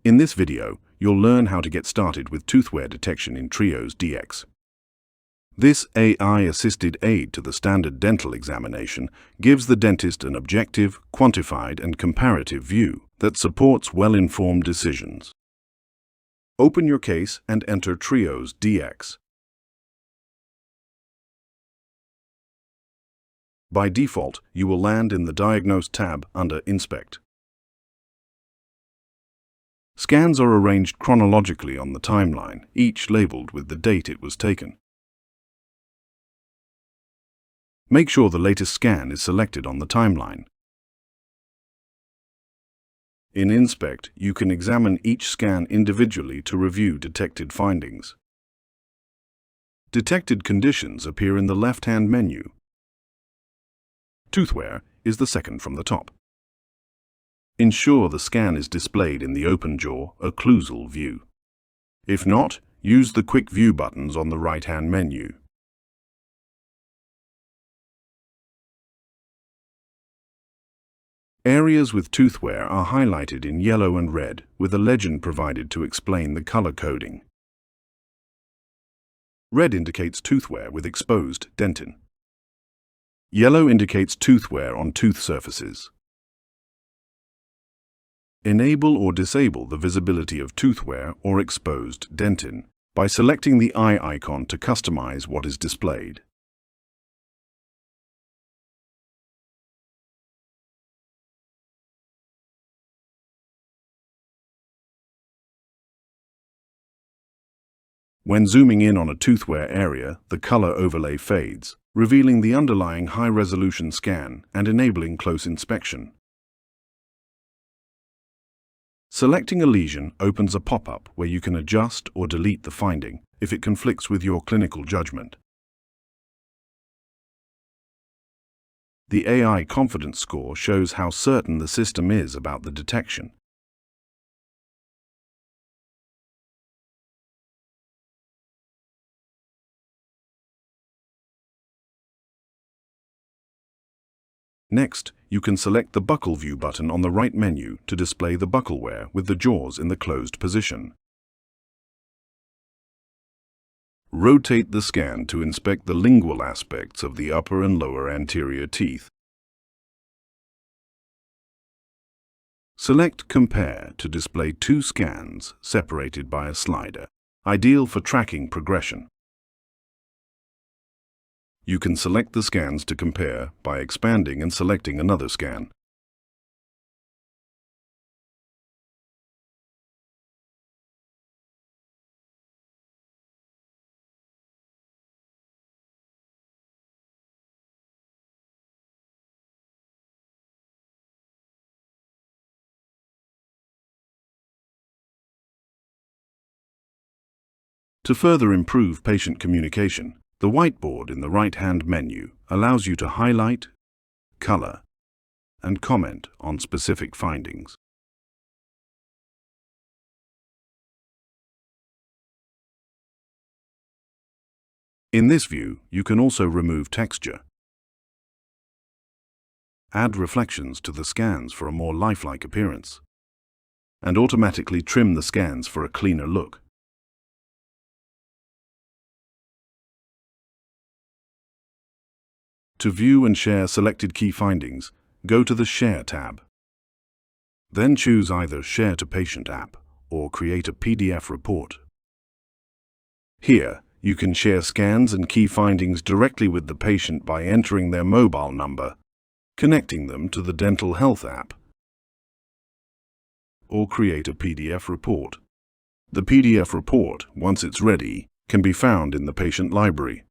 In this video, you'll learn how to get started with tooth wear detection in Trios DX. This AI-assisted aid to the standard dental examination gives the dentist an objective, quantified, and comparative view that supports well-informed decisions. Open your case and enter Trios DX. By default, you will land in the Diagnose tab under Inspect. Scans are arranged chronologically on the timeline, each labeled with the date it was taken. Make sure the latest scan is selected on the timeline. In Inspect, you can examine each scan individually to review detected findings. Detected conditions appear in the left-hand menu. Tooth wear is the second from the top. Ensure the scan is displayed in the open jaw occlusal view. If not, use the Quick View buttons on the right-hand menu. Areas with tooth wear are highlighted in yellow and red, with a legend provided to explain the color coding. Red indicates tooth wear with exposed dentin. Yellow indicates tooth wear on tooth surfaces. Enable or disable the visibility of tooth wear or exposed dentin by selecting the eye icon to customize what is displayed. When zooming in on a tooth wear area, the color overlay fades, revealing the underlying high-resolution scan and enabling close inspection. Selecting a lesion opens a pop-up where you can adjust or delete the finding if it conflicts with your clinical judgment. The AI confidence score shows how certain the system is about the detection. Next, you can select the buccal view button on the right menu to display the buccal wear with the jaws in the closed position. Rotate the scan to inspect the lingual aspects of the upper and lower anterior teeth. Select Compare to display two scans separated by a slider, ideal for tracking progression. You can select the scans to compare by expanding and selecting another scan. To further improve patient communication, the whiteboard in the right-hand menu allows you to highlight, color, and comment on specific findings. In this view, you can also remove texture. Add reflections to the scans for a more lifelike appearance, and automatically trim the scans for a cleaner look. To view and share selected key findings, go to the Share tab. Then choose either Share to Patient app or create a PDF report. Here, you can share scans and key findings directly with the patient by entering their mobile number, connecting them to the Dental Health app, or create a PDF report. The PDF report, once it's ready, can be found in the patient library.